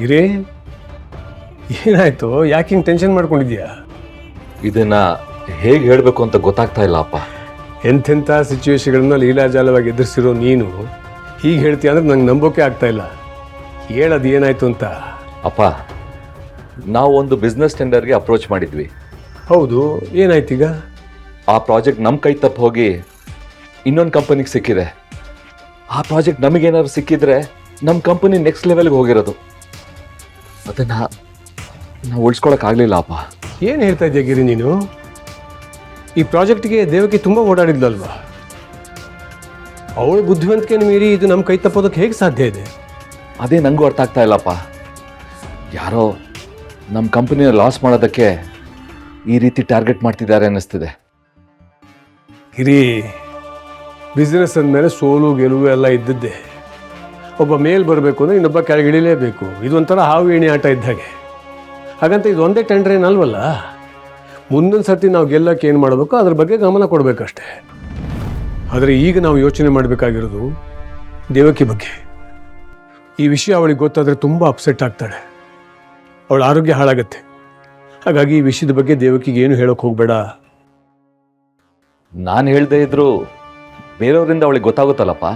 ಗಿರಿ, ಏನಾಯ್ತು? ಯಾಕೆ ಹಿಂಗೆ ಟೆನ್ಷನ್ ಮಾಡ್ಕೊಂಡಿದ್ಯಾ? ಇದನ್ನ ಹೇಗೆ ಹೇಳಬೇಕು ಅಂತ ಗೊತ್ತಾಗ್ತಾ ಇಲ್ಲ ಅಪ್ಪ. ಎಂಥೆಂಥ ಸಿಚುವೇಶನ್ಗಳನ್ನ ಲೀಲಾಜಾಲವಾಗಿ ಎದುರಿಸಿರೋ ನೀನು ಹೀಗೆ ಹೇಳ್ತೀಯ ಅಂದ್ರೆ ನಂಗೆ ನಂಬೋಕೆ ಆಗ್ತಾ ಇಲ್ಲ. ಹೇಳೋದು ಏನಾಯ್ತು ಅಂತ. ಅಪ್ಪ, ನಾವು ಒಂದು ಬಿಸ್ನೆಸ್ ಟೆಂಡರ್ಗೆ ಅಪ್ರೋಚ್ ಮಾಡಿದ್ವಿ. ಹೌದು, ಏನಾಯ್ತೀಗ? ಆ ಪ್ರಾಜೆಕ್ಟ್ ನಮ್ಮ ಕೈ ತಪ್ಪು ಹೋಗಿ ಇನ್ನೊಂದು ಕಂಪನಿಗೆ ಸಿಕ್ಕಿದೆ. ಆ ಪ್ರಾಜೆಕ್ಟ್ ನಮಗೇನಾದ್ರು ಸಿಕ್ಕಿದ್ರೆ ನಮ್ಮ ಕಂಪನಿ ನೆಕ್ಸ್ಟ್ ಲೆವೆಲ್ಗೆ ಹೋಗಿರೋದು. ಅದನ್ನು ನಾವು ಉಳಿಸ್ಕೊಳಕ್ಕಾಗಲಿಲ್ಲ ಅಪ್ಪ. ಏನು ಹೇಳ್ತಾ ಇದೆಯಾ ಗಿರಿ ನೀನು? ಈ ಪ್ರಾಜೆಕ್ಟ್ಗೆ ದೇವಕಿ ತುಂಬ ಓಡಾಡಿದ್ಲಲ್ವಾ? ಅವಳು ಬುದ್ಧಿವಂತಿಕೆ ಮೀರಿ ಇದು ನಮ್ಮ ಕೈ ತಪ್ಪೋದಕ್ಕೆ ಹೇಗೆ ಸಾಧ್ಯ ಇದೆ? ಅದೇ ನನಗೂ ಅರ್ಥ ಆಗ್ತಾ ಇಲ್ಲಪ್ಪ. ಯಾರೋ ನಮ್ಮ ಕಂಪನಿನ ಲಾಸ್ ಮಾಡೋದಕ್ಕೆ ಈ ರೀತಿ ಟಾರ್ಗೆಟ್ ಮಾಡ್ತಿದ್ದಾರೆ ಅನ್ನಿಸ್ತಿದೆ. ಗಿರಿ, ಬಿಸ್ನೆಸ್ ಅಂದಮೇಲೆ ಸೋಲು ಗೆಲುವು ಎಲ್ಲ ಇದ್ದದ್ದೇ. ಒಬ್ಬ ಮೇಲ್ ಬರಬೇಕು ಅಂದರೆ ಇನ್ನೊಬ್ಬ ಕೆಳಗಿಳಿಲೇಬೇಕು. ಇದೊಂಥರ ಹಾವು ಏಣಿ ಆಟ ಇದ್ದ ಹಾಗೆ. ಹಾಗಂತ ಇದು ಒಂದೇ ಟೆಂಡರ್ ಏನಲ್ವಲ್ಲ. ಮುಂದೊಂದು ಸರ್ತಿ ನಾವು ಗೆಲ್ಲಕ್ಕೆ ಏನು ಮಾಡಬೇಕು ಅದ್ರ ಬಗ್ಗೆ ಗಮನ ಕೊಡಬೇಕಷ್ಟೆ. ಆದರೆ ಈಗ ನಾವು ಯೋಚನೆ ಮಾಡಬೇಕಾಗಿರೋದು ದೇವಕಿ ಬಗ್ಗೆ. ಈ ವಿಷಯ ಅವಳಿಗೆ ಗೊತ್ತಾದರೆ ತುಂಬ ಅಪ್ಸೆಟ್ ಆಗ್ತಾಳೆ. ಅವಳ ಆರೋಗ್ಯ ಹಾಳಾಗತ್ತೆ. ಹಾಗಾಗಿ ಈ ವಿಷಯದ ಬಗ್ಗೆ ದೇವಕಿಗೆ ಏನು ಹೇಳೋಕೆ ಹೋಗಬೇಡ. ನಾನು ಹೇಳದೇ ಇದ್ರು ಬೇರೆಯವರಿಂದ ಅವಳಿಗೆ ಗೊತ್ತಾಗುತ್ತಲ್ಲಪ್ಪ.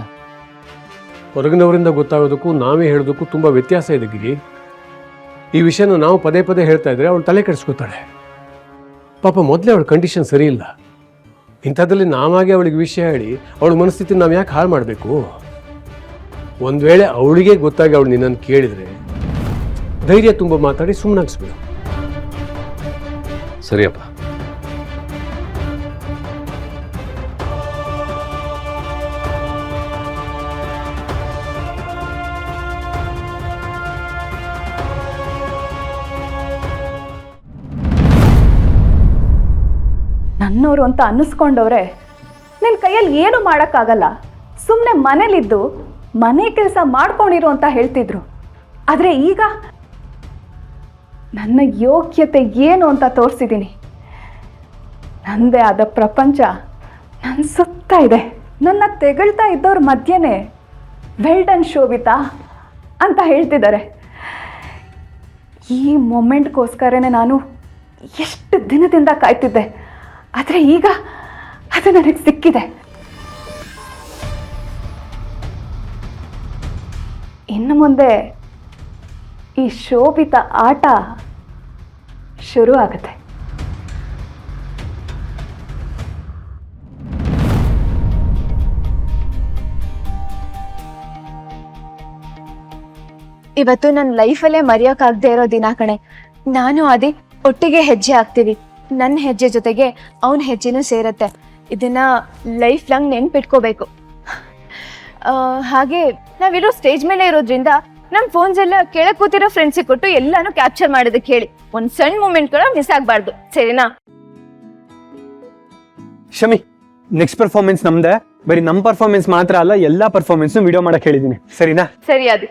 ಹೊರಗಿನವರಿಂದ ಗೊತ್ತಾಗೋದಕ್ಕೂ ನಾವೇ ಹೇಳೋದಕ್ಕೂ ತುಂಬ ವ್ಯತ್ಯಾಸ ಇದೆ ಗಿರಿ. ಈ ವಿಷಯನ ನಾವು ಪದೇ ಪದೇ ಹೇಳ್ತಾ ಇದ್ರೆ ಅವಳು ತಲೆ ಕೆಡಿಸ್ಕೊತಾಳೆ. ಪಾಪ ಮೊದಲೇ ಅವಳ ಕಂಡೀಷನ್ ಸರಿ ಇಲ್ಲ. ಇಂಥದ್ರಲ್ಲಿ ನಾವಾಗೆ ಅವಳಿಗೆ ವಿಷಯ ಹೇಳಿ ಅವಳ ಮನಸ್ಥಿತಿ ನಾವು ಯಾಕೆ ಹಾಳು ಮಾಡಬೇಕು? ಒಂದು ವೇಳೆ ಅವಳಿಗೆ ಗೊತ್ತಾಗಿ ಅವಳು ನಿನ್ನನ್ನು ಕೇಳಿದರೆ ಧೈರ್ಯ ತುಂಬ ಮಾತಾಡಿ ಸುಮ್ಮನಾಗಿಸ್ಬೇಡು. ಸರಿಯಪ್ಪ. ನನ್ನೋರು ಅಂತ ಅನ್ನಿಸ್ಕೊಂಡವ್ರೆ ನಿನ್ನ ಕೈಯಲ್ಲಿ ಏನು ಮಾಡೋಕ್ಕಾಗಲ್ಲ, ಸುಮ್ಮನೆ ಮನೇಲಿದ್ದು ಮನೆ ಕೆಲಸ ಮಾಡ್ಕೊಂಡಿರು ಅಂತ ಹೇಳ್ತಿದ್ರು. ಆದರೆ ಈಗ ನನ್ನ ಯೋಗ್ಯತೆ ಏನು ಅಂತ ತೋರಿಸಿದ್ದೀನಿ. ನನ್ನದೇ ಆದ ಪ್ರಪಂಚ ನನ್ನ ಸುತ್ತ ಇದೆ. ನನ್ನ ತೆಗಳ್ತಾ ಇದ್ದವ್ರ ಮಧ್ಯೆನೇ ವೆಲ್ ಡನ್ ಶೋಭಿತಾ ಅಂತ ಹೇಳ್ತಿದ್ದಾರೆ. ಈ ಮೊಮೆಂಟ್ಗೋಸ್ಕರನೇ ನಾನು ಎಷ್ಟು ದಿನದಿಂದ ಕಾಯ್ತಿದ್ದೆ. ಆದರೆ ಈಗ ಅದು ನನಗೆ ಸಿಕ್ಕಿದೆ. ಇನ್ನು ಮುಂದೆ ಈ ಶೋಭಿತ ಆಟ ಶುರು ಆಗುತ್ತೆ. ಇವತ್ತು ನನ್ನ ಲೈಫಲ್ಲೇ ಮರೆಯೋಕ್ಕಾಗದೆ ಇರೋ ದಿನ ಕಣೆ. ನಾನು ಅದೇ ಒಟ್ಟಿಗೆ ಹೆಜ್ಜೆ ಹಾಕ್ತೀವಿ. ನನ್ನ ಹೆಜ್ಜೆ ಜೊತೆಗೆ ಅವನ ಹೆಜ್ಜೆನೂ ಸೇರತ್ತೆ. ಇದನ್ನ ಲೈಫ್ ಲಾಂಗ್ ನೆನ್ಪಿಟ್ಕೋಬೇಕು. ಹಾಗೆ ನಾವಿರೋ ಸ್ಟೇಜ್ ಮೇಲೆ ಇರೋದ್ರಿಂದ ನಮ್ಮ ಫೋನ್ಸ್ ಎಲ್ಲ ಕೆಳಗೆ ಕೂತಿರೋ ಫ್ರೆಂಡ್ಸಿಗೆ ಕೊಟ್ಟು ಎಲ್ಲಾನು ಕ್ಯಾಪ್ಚರ್ ಮಾಡೋದಕ್ಕೆ ಹೇಳಿ. ಒಂದು ಸಣ್ಣ ಮೂಮೆಂಟ್ಗಳು ಮಿಸ್ ಆಗಬಾರ್ದು, ಸರಿನಾ? ಶಮಿ, ನೆಕ್ಸ್ಟ್ ಪರ್ಫಾರ್ಮೆನ್ಸ್ ನಮ್ದೆ. ಬರೀ ನಮ್ಮ ಪರ್ಫಾರ್ಮೆನ್ಸ್ ಮಾತ್ರ ಅಲ್ಲ, ಎಲ್ಲಾ ಪರ್ಫಾರ್ಮೆನ್ಸ್ ವಿಡಿಯೋ ಮಾಡಕ್ ಹೇಳಿದೀನಿ, ಸರಿನಾ? ಸರಿ ಅದು.